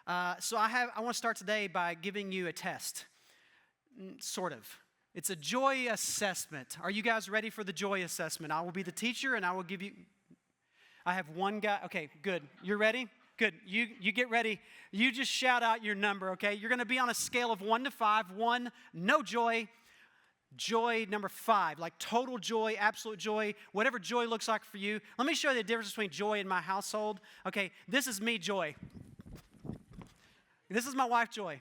So I want to start today by giving you a test, sort of. It's a joy assessment. Are you guys ready for the joy assessment? I will be the teacher, and I will give you. I have one guy. Okay, good. You're ready? Good. You get ready. You just shout out your number. Okay. You're going to be on a scale of 1 to 5. 1, no joy. Joy number 5, like total joy, absolute joy, whatever joy looks like for you. Let me show you the difference between joy in my household. Okay, this is me, Joy. This is my wife, Joy.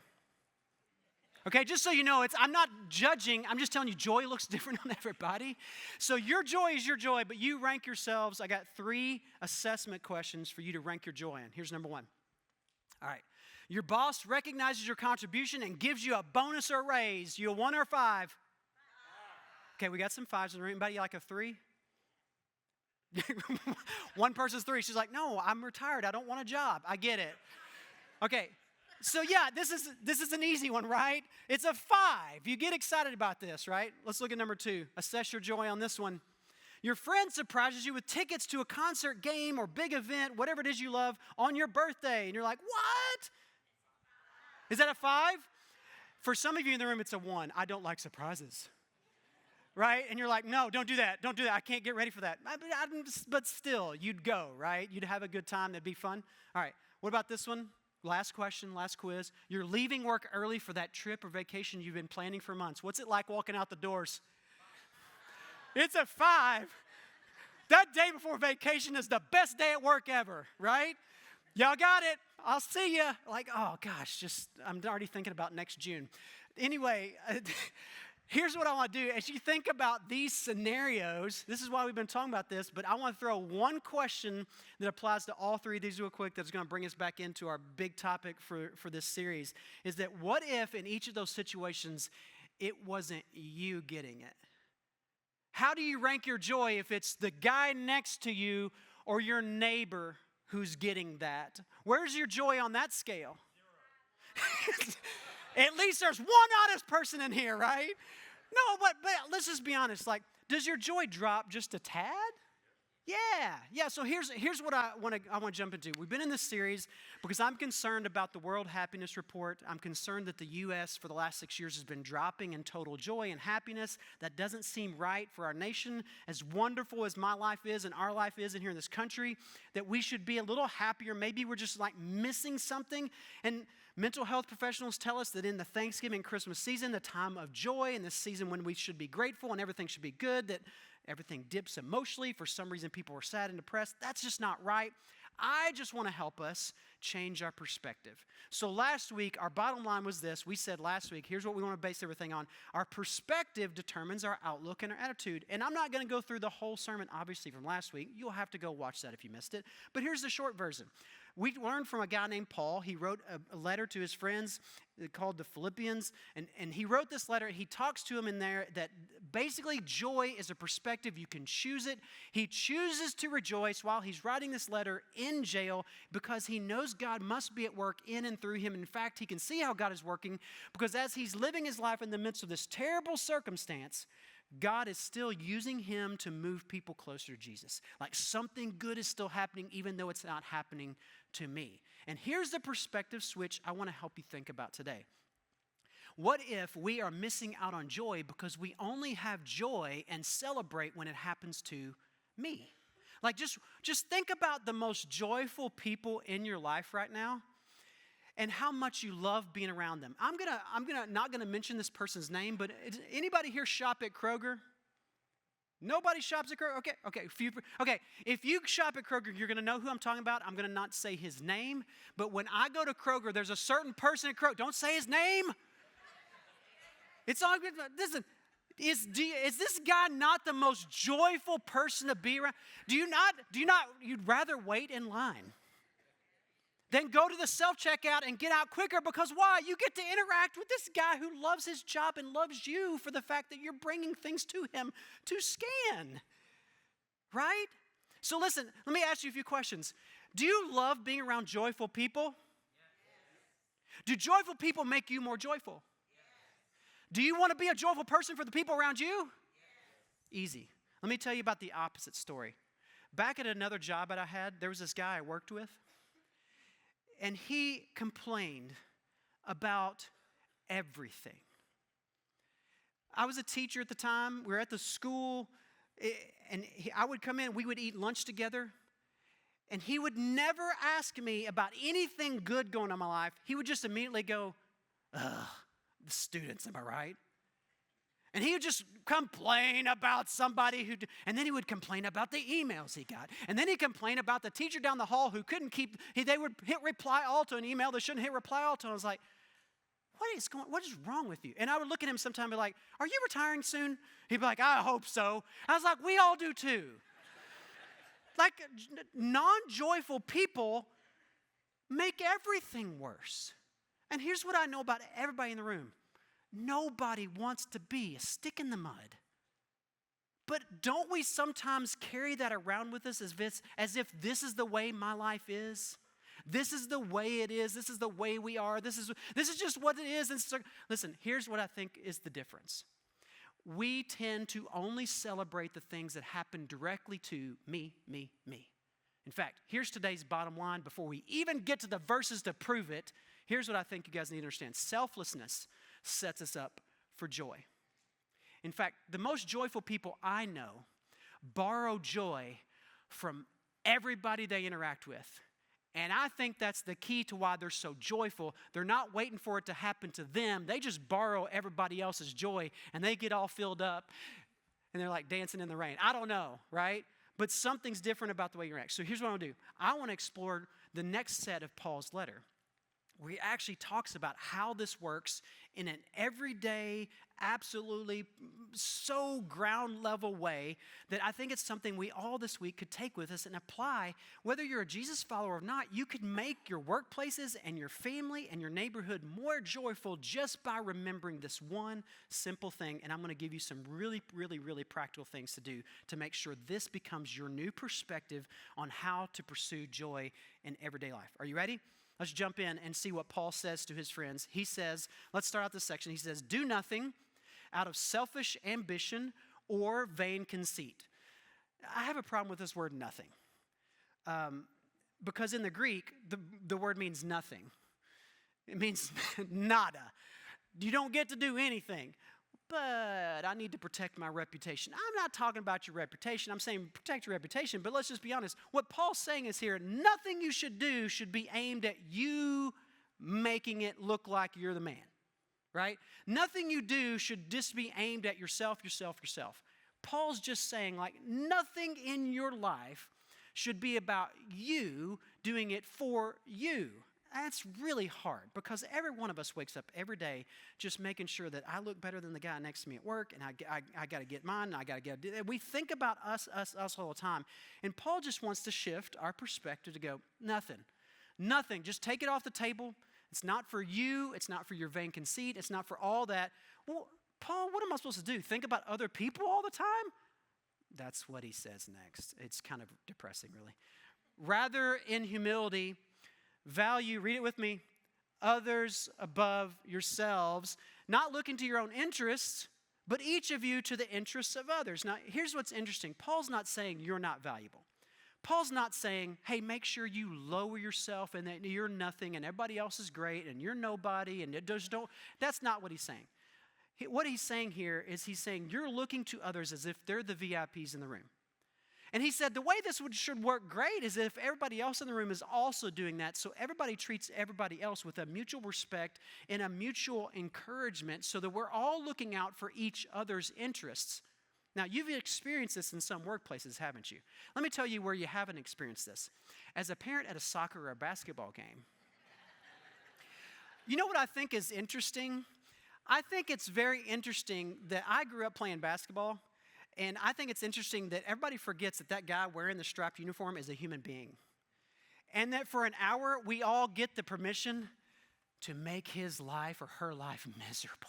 Okay, just so you know, I'm not judging. I'm just telling you, joy looks different on everybody. So your joy is your joy, but you rank yourselves. I got 3 assessment questions for you to rank your joy in. Here's number 1. All right. Your boss recognizes your contribution and gives you a bonus or a raise. You a 1 or a 5? Okay, we got some 5s in the room. Anybody like a 3? One person's 3. She's like, no, I'm retired. I don't want a job. I get it. Okay. So yeah, this is an easy one, right? It's a 5. You get excited about this, right? Let's look at number 2. Assess your joy on this one. Your friend surprises you with tickets to a concert, game, or big event, whatever it is you love, on your birthday. And you're like, what? Is that a 5? For some of you in the room, it's a 1. I don't like surprises. Right? And you're like, no, don't do that. Don't do that. I can't get ready for that. But still, you'd go, right? You'd have a good time. That'd be fun. All right. What about this one? Last question, last quiz. You're leaving work early for that trip or vacation you've been planning for months. What's it like walking out the doors? It's a 5. That day before vacation is the best day at work ever, right? Y'all got it. I'll see you. Like, oh gosh, I'm already thinking about next June. Anyway, here's what I want to do. As you think about these scenarios, this is why we've been talking about this, but I want to throw one question that applies to all 3 of these real quick that's going to bring us back into our big topic for this series, is that what if in each of those situations it wasn't you getting it? How do you rank your joy if it's the guy next to you or your neighbor who's getting that? Where's your joy on that scale? At least there's one honest person in here, right? No, but let's just be honest. Like, does your joy drop just a tad? Yeah. So here's what I want to jump into. We've been in this series because I'm concerned about the World Happiness Report. I'm concerned that the U.S. for the last 6 years has been dropping in total joy and happiness. That doesn't seem right for our nation. As wonderful as my life is and our life is in here in this country, that we should be a little happier. Maybe we're just like missing something. And mental health professionals tell us that in the Thanksgiving and Christmas season, the time of joy, and this season when we should be grateful and everything should be good, that everything dips emotionally. For some reason, people are sad and depressed. That's just not right. I just want to help us change our perspective. So last week, our bottom line was this. We said last week, here's what we want to base everything on. Our perspective determines our outlook and our attitude. And I'm not going to go through the whole sermon, obviously, from last week. You'll have to go watch that if you missed it. But here's the short version. We learned from a guy named Paul. He wrote a letter to his friends called the Philippians. And he wrote this letter. He talks to them in there that basically joy is a perspective. You can choose it. He chooses to rejoice while he's writing this letter in jail because he knows God must be at work in and through him. In fact, he can see how God is working because as he's living his life in the midst of this terrible circumstance, God is still using him to move people closer to Jesus. Like something good is still happening even though it's not happening to me. And here's the perspective switch I want to help you think about today. What if we are missing out on joy because we only have joy and celebrate when it happens to me? Like just think about the most joyful people in your life right now and how much you love being around them. I'm not gonna mention this person's name, but anybody here shop at Kroger? Nobody shops at Kroger? Okay. If you shop at Kroger, you're going to know who I'm talking about. I'm going to not say his name. But when I go to Kroger, there's a certain person at Kroger. Don't say his name. It's all good. Listen, is this guy not the most joyful person to be around? You'd rather wait in line than go to the self-checkout and get out quicker because why? You get to interact with this guy who loves his job and loves you for the fact that you're bringing things to him to scan, right? So listen, let me ask you a few questions. Do you love being around joyful people? Yes. Do joyful people make you more joyful? Yes. Do you want to be a joyful person for the people around you? Yes. Easy. Let me tell you about the opposite story. Back at another job that I had, there was this guy I worked with. And he complained about everything. I was a teacher at the time. We were at the school, and I would come in. We would eat lunch together. And he would never ask me about anything good going on in my life. He would just immediately go, ugh, the students, am I right? And he would just complain about somebody and then he would complain about the emails he got. And then he'd complain about the teacher down the hall who couldn't they would hit reply all to an email they shouldn't hit reply all to. And I was like, what is wrong with you? And I would look at him sometime and be like, are you retiring soon? He'd be like, I hope so. I was like, we all do too. Like, non-joyful people make everything worse. And here's what I know about everybody in the room. Nobody wants to be a stick in the mud. But don't we sometimes carry that around with us as if this is the way my life is? This is the way it is. This is the way we are. This is just what it is. Listen, here's what I think is the difference. We tend to only celebrate the things that happen directly to me. In fact, here's today's bottom line. Before we even get to the verses to prove it, here's what I think you guys need to understand. Selflessness sets us up for joy. In fact, the most joyful people I know borrow joy from everybody they interact with. And I think that's the key to why they're so joyful. They're not waiting for it to happen to them. They just borrow everybody else's joy, and they get all filled up, and they're like dancing in the rain. I don't know, right? But something's different about the way you react. So here's what I want to do. I want to explore the next set of Paul's letter, where he actually talks about how this works in an everyday, absolutely so ground level way that I think it's something we all this week could take with us and apply. Whether you're a Jesus follower or not, you could make your workplaces and your family and your neighborhood more joyful just by remembering this one simple thing. And I'm going to give you some really, really, really practical things to do to make sure this becomes your new perspective on how to pursue joy in everyday life. Are you ready? Let's jump in and see what Paul says to his friends. He says, let's start out this section. He says, do nothing out of selfish ambition or vain conceit. I have a problem with this word nothing. Because in the Greek, the word means nothing. It means nada. You don't get to do anything. But I need to protect my reputation. I'm not talking about your reputation. I'm saying protect your reputation, but let's just be honest. What Paul's saying is here, nothing you should do should be aimed at you making it look like you're the man, right? Nothing you do should just be aimed at yourself. Paul's just saying, like, nothing in your life should be about you doing it for you. That's really hard because every one of us wakes up every day just making sure that I look better than the guy next to me at work, and I got to get mine, and I got to get it. We think about us all the time. And Paul just wants to shift our perspective to go, nothing. Just take it off the table. It's not for you. It's not for your vain conceit. It's not for all that. Well, Paul, what am I supposed to do? Think about other people all the time? That's what he says next. It's kind of depressing, really. Rather, in humility, value, read it with me, others above yourselves, not looking to your own interests, but each of you to the interests of others. Now, here's what's interesting. Paul's not saying you're not valuable. Paul's not saying, hey, make sure you lower yourself and that you're nothing and everybody else is great and you're nobody and just don't. That's not what he's saying. What he's saying here is he's saying you're looking to others as if they're the VIPs in the room. And he said the way this should work great is if everybody else in the room is also doing that, so everybody treats everybody else with a mutual respect and a mutual encouragement so that we're all looking out for each other's interests. Now, you've experienced this in some workplaces, haven't you? Let me tell you where you haven't experienced this. As a parent at a soccer or a basketball game, you know what I think is interesting? I think it's very interesting that I grew up playing basketball. And I think it's interesting that everybody forgets that guy wearing the striped uniform is a human being. And that for an hour, we all get the permission to make his life or her life miserable,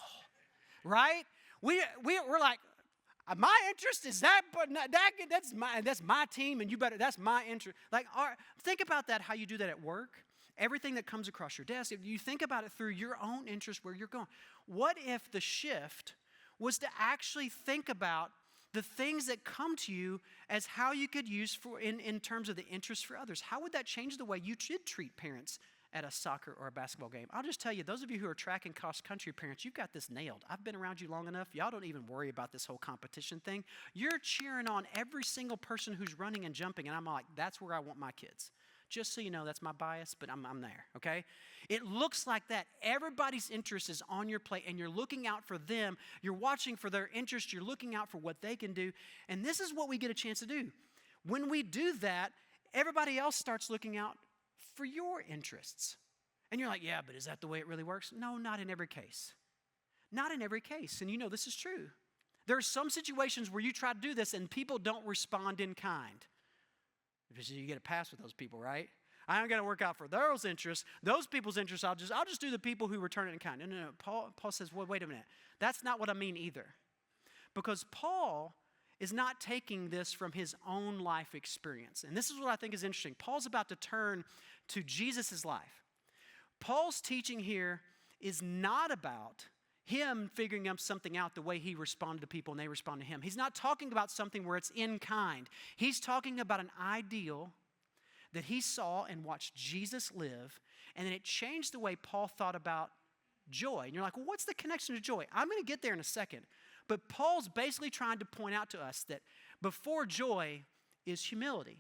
right? We're like, my interest is that, but that's my team, and that's my interest. Like, think about that, how you do that at work. Everything that comes across your desk, if you think about it through your own interest, where you're going. What if the shift was to actually think about the things that come to you as how you could use in terms of the interest for others? How would that change the way you should treat parents at a soccer or a basketball game. I'll just tell you, those of you who are track and cross-country parents, you've got this nailed. I've been around you long enough. Y'all don't even worry about this whole competition thing. You're cheering on every single person who's running and jumping, and I'm like, that's where I want my kids. Just so you know, that's my bias, but I'm there, okay? It looks like that. Everybody's interest is on your plate, and you're looking out for them. You're watching for their interest. You're looking out for what they can do, and this is what we get a chance to do. When we do that, everybody else starts looking out for your interests. And you're like, yeah, but is that the way it really works? No, not in every case. Not in every case. And you know this is true. There are some situations where you try to do this and people don't respond in kind. Because you get a pass with those people, right? I don't got to work out for those interests. Those people's interests, I'll just do the people who return it in kind. No. Paul says, well, wait a minute. That's not what I mean either. Because Paul is not taking this from his own life experience. And this is what I think is interesting. Paul's about to turn to Jesus' life. Paul's teaching here is not about him figuring up something out the way he responded to people and they respond to him. He's not talking about something where it's in kind. He's talking about an ideal that he saw and watched Jesus live, and then it changed the way Paul thought about joy. And you're like, well, what's the connection to joy? I'm going to get there in a second. But Paul's basically trying to point out to us that before joy is humility.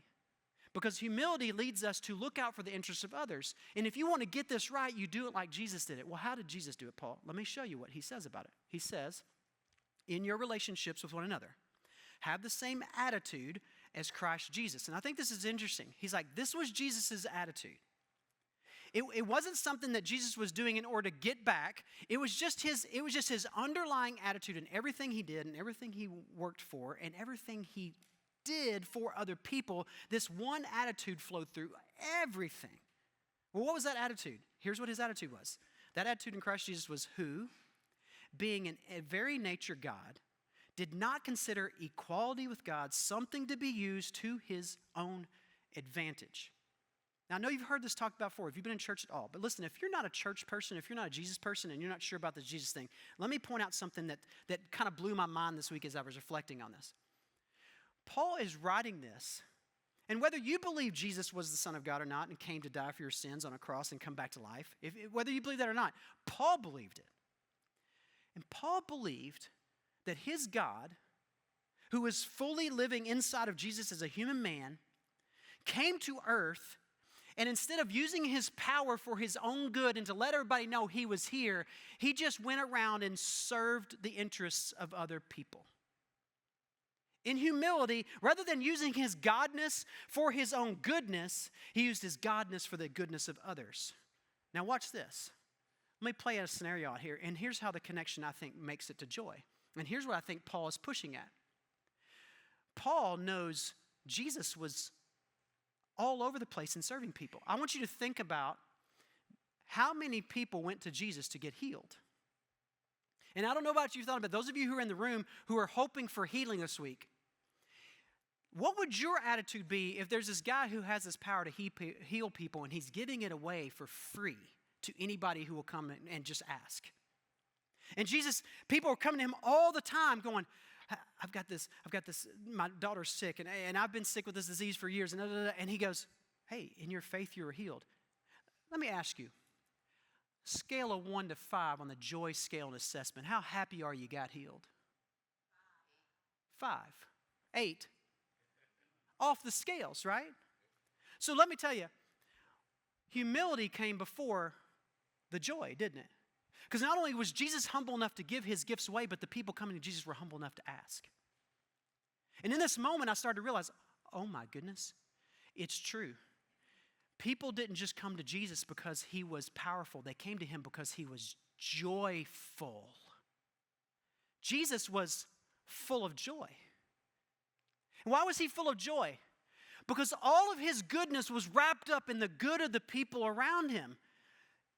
Because humility leads us to look out for the interests of others. And if you want to get this right, you do it like Jesus did it. Well, how did Jesus do it, Paul? Let me show you what he says about it. He says, in your relationships with one another, have the same attitude as Christ Jesus. And I think this is interesting. He's like, this was Jesus' attitude. It wasn't something that Jesus was doing in order to get back. It was just his underlying attitude in everything he did and everything he worked for and everything he did for other people. This one attitude flowed through everything. Well, what was that attitude? Here's what his attitude was. That attitude in Christ Jesus was who, being in a very nature God, did not consider equality with God something to be used to his own advantage. Now, I know you've heard this talked about before if you've been in church at all. But listen, if you're not a church person, if you're not a Jesus person, and you're not sure about this Jesus thing, let me point out something that kind of blew my mind this week as I was reflecting on this. Paul is writing this, and whether you believe Jesus was the Son of God or not and came to die for your sins on a cross and come back to life, whether you believe that or not, Paul believed it. And Paul believed that his God, who was fully living inside of Jesus as a human man, came to earth. And instead of using his power for his own good and to let everybody know he was here, he just went around and served the interests of other people. In humility, rather than using his godness for his own goodness, he used his godness for the goodness of others. Now watch this. Let me play out a scenario out here, and here's how the connection, I think, makes it to joy. And here's what I think Paul is pushing at. Paul knows Jesus was all over the place in serving people. I want you to think about how many people went to Jesus to get healed. And I don't know about you, thought about those of you who are in the room who are hoping for healing this week. What would your attitude be if there's this guy who has this power to heal people and he's giving it away for free to anybody who will come and just ask? And Jesus, people are coming to him all the time going, I've got this, my daughter's sick, and I've been sick with this disease for years, and he goes, hey, in your faith you are healed. Let me ask you, scale of 1 to 5 on the joy scale and assessment, how happy are you got healed? 5. 8. Off the scales, right? So let me tell you, humility came before the joy, didn't it? Because not only was Jesus humble enough to give his gifts away, but the people coming to Jesus were humble enough to ask. And in this moment, I started to realize, oh my goodness, it's true. People didn't just come to Jesus because he was powerful. They came to him because he was joyful. Jesus was full of joy. And why was he full of joy? Because all of his goodness was wrapped up in the good of the people around him.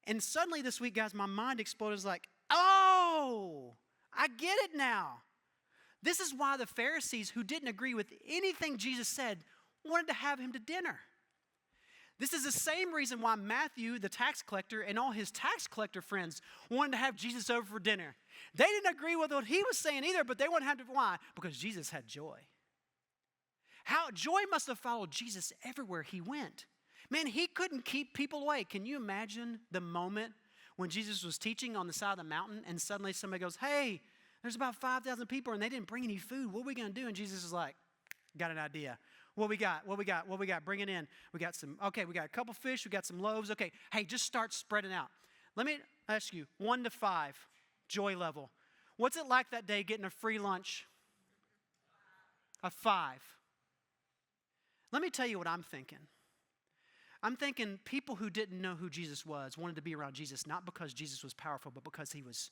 And suddenly this week, guys, my mind exploded. It was like, oh, I get it now. This is why the Pharisees, who didn't agree with anything Jesus said, wanted to have him to dinner. This is the same reason why Matthew, the tax collector, and all his tax collector friends wanted to have Jesus over for dinner. They didn't agree with what he was saying either, but they wanted to have to. Why? Because Jesus had joy. Joy must have followed Jesus everywhere he went. Man, he couldn't keep people away. Can you imagine the moment when Jesus was teaching on the side of the mountain and suddenly somebody goes, hey, there's about 5,000 people and they didn't bring any food. What are we going to do? And Jesus is like, got an idea. What we got? Bring it in. We got a couple fish. We got some loaves. Okay, hey, just start spreading out. Let me ask you, 1 to 5, joy level. What's it like that day getting a free lunch? A 5. Let me tell you what I'm thinking. I'm thinking people who didn't know who Jesus was wanted to be around Jesus, not because Jesus was powerful, but because he was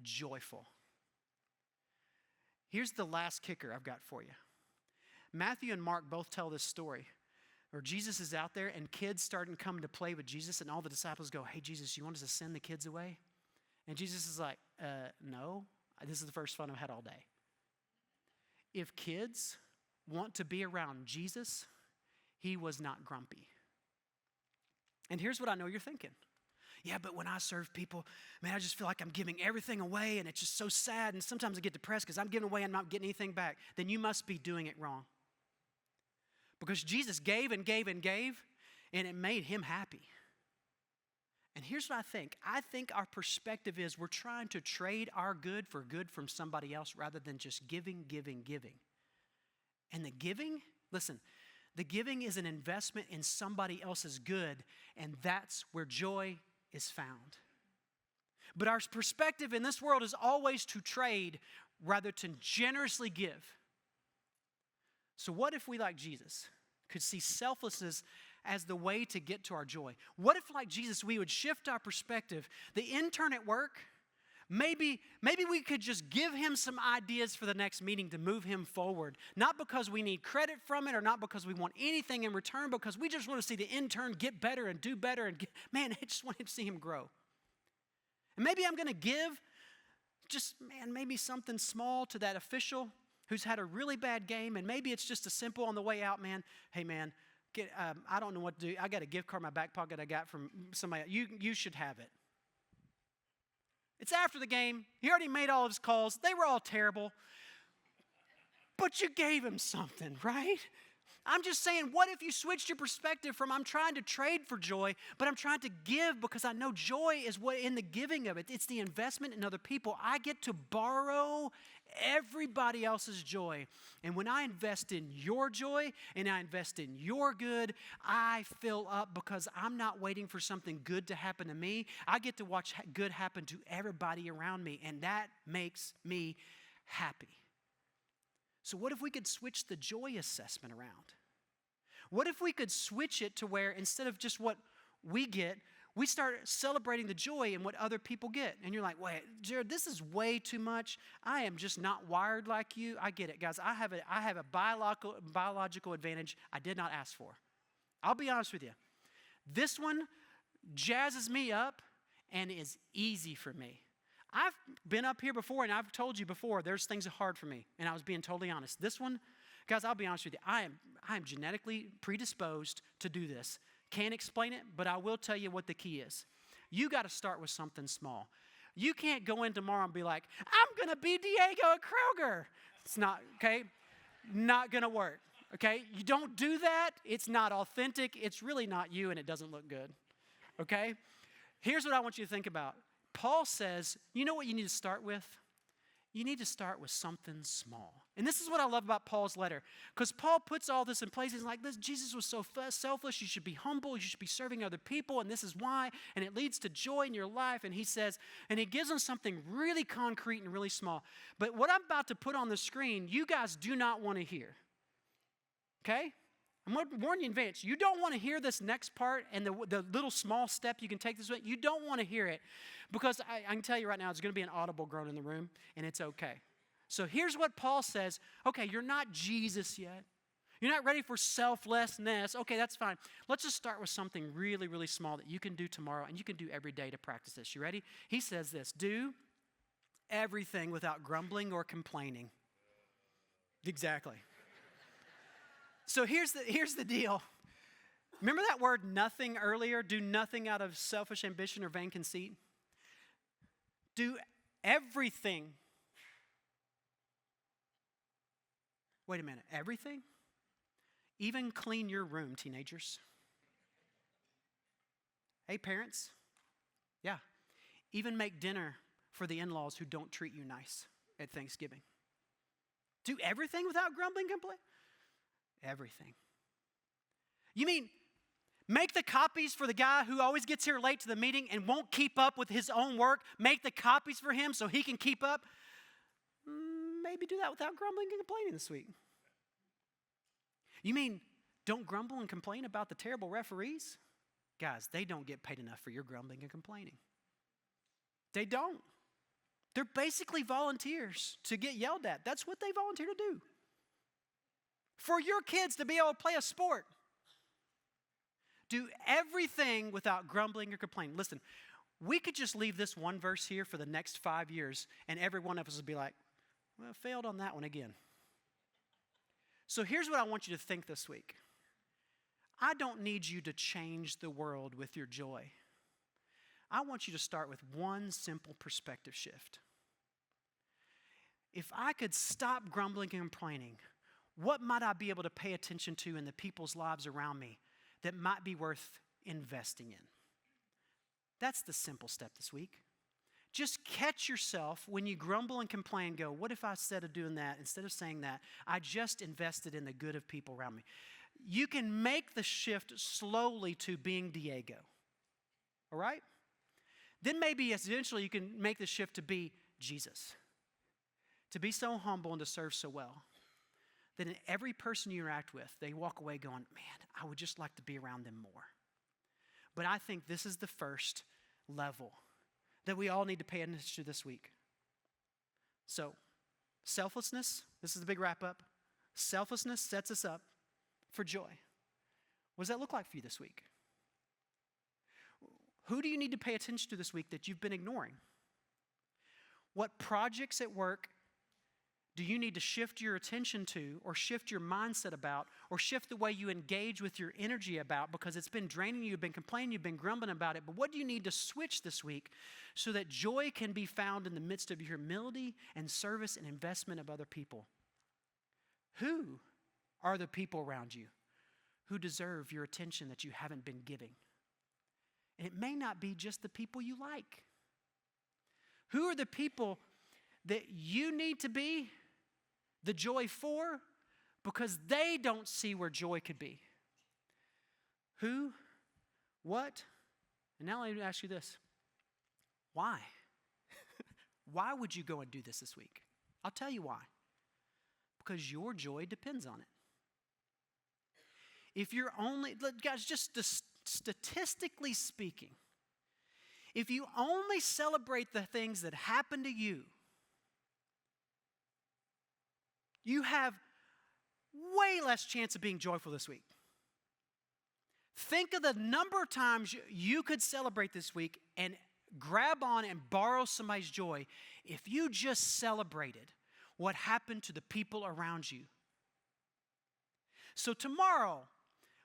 joyful. Here's the last kicker I've got for you. Matthew and Mark both tell this story where Jesus is out there and kids starting to come to play with Jesus, and all the disciples go, hey, Jesus, you want us to send the kids away? And Jesus is like, no, this is the first fun I've had all day. If kids want to be around Jesus, he was not grumpy. And here's what I know you're thinking. Yeah, but when I serve people, man, I just feel like I'm giving everything away, and it's just so sad, and sometimes I get depressed because I'm giving away and I'm not getting anything back. Then you must be doing it wrong. Because Jesus gave and gave and gave, and it made him happy. And here's what I think. I think our perspective is we're trying to trade our good for good from somebody else rather than just giving. And the giving, listen, the giving is an investment in somebody else's good, and that's where joy is found. But our perspective in this world is always to trade rather than generously give. So what if we, like Jesus, could see selflessness as the way to get to our joy? What if, like Jesus, we would shift our perspective? The intern at work, maybe we could just give him some ideas for the next meeting to move him forward. Not because we need credit from it or not because we want anything in return, because we just want to see the intern get better and do better. And man, I just want to see him grow. And maybe I'm going to give maybe something small to that official who's had a really bad game, and maybe it's just a simple on the way out, man. Hey, man, I don't know what to do. I got a gift card in my back pocket I got from somebody. You should have it. It's after the game. He already made all of his calls. They were all terrible. But you gave him something, right? I'm just saying, what if you switched your perspective from I'm trying to trade for joy, but I'm trying to give because I know joy is what in the giving of it. It's the investment in other people. I get to borrow everybody else's joy. And when I invest in your joy and I invest in your good, I fill up because I'm not waiting for something good to happen to me. I get to watch good happen to everybody around me, and that makes me happy. So what if we could switch the joy assessment around? What if we could switch it to where instead of just what we get, we start celebrating the joy in what other people get? And you're like, wait, Jarrod, this is way too much. I am just not wired like you. I get it, guys. I have a biological advantage I did not ask for. I'll be honest with you. This one jazzes me up and is easy for me. I've been up here before, and I've told you before, there's things that are hard for me, and I was being totally honest. This one, guys, I'll be honest with you. I am genetically predisposed to do this. Can't explain it, but I will tell you what the key is. You got to start with something small. You can't go in tomorrow and be like, I'm going to be Diego at Kroger. It's not, okay? Not going to work, okay? You don't do that. It's not authentic. It's really not you, and it doesn't look good, okay? Here's what I want you to think about. Paul says, you know what you need to start with? You need to start with something small. And this is what I love about Paul's letter, because Paul puts all this in place. He's like, this, Jesus was so selfless. You should be humble. You should be serving other people, and this is why. And it leads to joy in your life. And he says, and he gives them something really concrete and really small. But what I'm about to put on the screen, you guys do not want to hear. Okay? I'm going to warn you in advance. You don't want to hear this next part and the little small step you can take this way. You don't want to hear it, because I can tell you right now, there's going to be an audible groan in the room, and it's okay. So here's what Paul says. Okay, you're not Jesus yet. You're not ready for selflessness. Okay, that's fine. Let's just start with something really, really small that you can do tomorrow, and you can do every day to practice this. You ready? He says this: do everything without grumbling or complaining. Exactly. So here's the deal. Remember that word nothing earlier? Do nothing out of selfish ambition or vain conceit. Do everything. Wait a minute, everything? Even clean your room, teenagers. Hey, parents. Yeah. Even make dinner for the in-laws who don't treat you nice at Thanksgiving. Do everything without grumbling and complaining? Everything. You mean make the copies for the guy who always gets here late to the meeting and won't keep up with his own work? Make the copies for him so he can keep up? Maybe do that without grumbling and complaining this week. You mean don't grumble and complain about the terrible referees? Guys, they don't get paid enough for your grumbling and complaining. They don't. They're basically volunteers to get yelled at. That's what they volunteer to do. For your kids to be able to play a sport. Do everything without grumbling or complaining. Listen, we could just leave this one verse here for the next 5 years, and every one of us would be like, well, failed on that one again. So here's what I want you to think this week. I don't need you to change the world with your joy. I want you to start with one simple perspective shift. If I could stop grumbling and complaining, what might I be able to pay attention to in the people's lives around me that might be worth investing in? That's the simple step this week. Just catch yourself when you grumble and complain, go, what if I instead of doing that, instead of saying that, I just invested in the good of people around me? You can make the shift slowly to being Diego, all right? Then maybe eventually you can make the shift to be Jesus, to be so humble and to serve so well that in every person you interact with, they walk away going, man, I would just like to be around them more. But I think this is the first level that we all need to pay attention to this week. So, selflessness, this is the big wrap up. Selflessness sets us up for joy. What does that look like for you this week? Who do you need to pay attention to this week that you've been ignoring? What projects at work do you need to shift your attention to, or shift your mindset about, or shift the way you engage with your energy about because it's been draining you, you've been complaining, you've been grumbling about it, but what do you need to switch this week so that joy can be found in the midst of your humility and service and investment of other people? Who are the people around you who deserve your attention that you haven't been giving? And it may not be just the people you like. Who are the people that you need to be the joy for because they don't see where joy could be? Who? What? And now let me ask you this. Why? Why would you go and do this week? I'll tell you why. Because your joy depends on it. If you're only, guys, just statistically speaking, if you only celebrate the things that happen to you, you have way less chance of being joyful this week. Think of the number of times you could celebrate this week and grab on and borrow somebody's joy if you just celebrated what happened to the people around you. So tomorrow,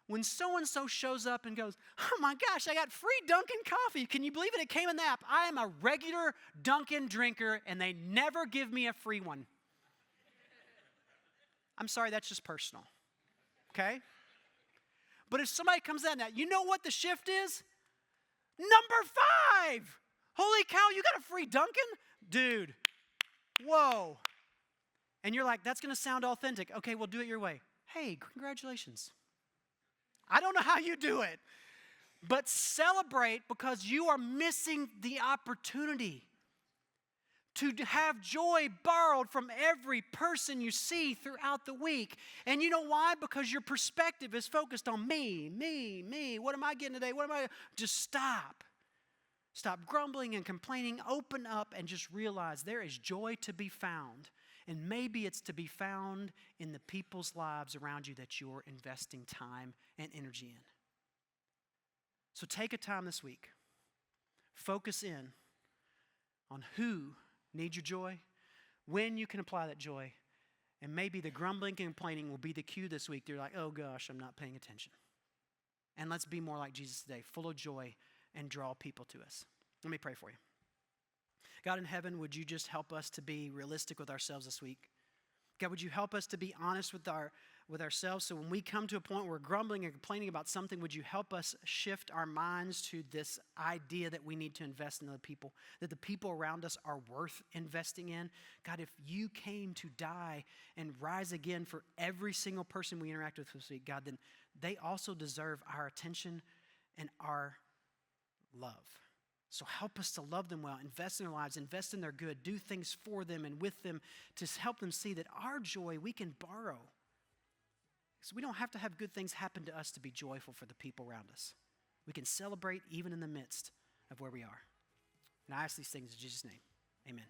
when so-and-so shows up and goes, oh my gosh, I got free Dunkin' coffee. Can you believe it? It came in the app. I am a regular Dunkin' drinker, and they never give me a free one. I'm sorry, that's just personal, okay? But if somebody comes in now, you know what the shift is? Number 5. Holy cow, you got a free Dunkin'? Dude, whoa. And you're like, that's going to sound authentic. Okay, well, do it your way. Hey, congratulations. I don't know how you do it, but celebrate because you are missing the opportunity to have joy borrowed from every person you see throughout the week. And you know why? Because your perspective is focused on me. What am I getting today? Just stop. Stop grumbling and complaining. Open up and just realize there is joy to be found. And maybe it's to be found in the people's lives around you that you're investing time and energy in. So take a time this week. Focus in on who needs your joy, when you can apply that joy, and maybe the grumbling and complaining will be the cue this week. You're like, oh gosh, I'm not paying attention. And let's be more like Jesus today, full of joy and draw people to us. Let me pray for you. God in heaven, would you just help us to be realistic with ourselves this week? God, would you help us to be honest with with ourselves. So when we come to a point where we're grumbling and complaining about something, would you help us shift our minds to this idea that we need to invest in other people, that the people around us are worth investing in? God, if you came to die and rise again for every single person we interact with this week, God, then they also deserve our attention and our love. So help us to love them well, invest in their lives, invest in their good, do things for them and with them to help them see that our joy we can borrow. So we don't have to have good things happen to us to be joyful for the people around us. We can celebrate even in the midst of where we are. And I ask these things in Jesus' name. Amen.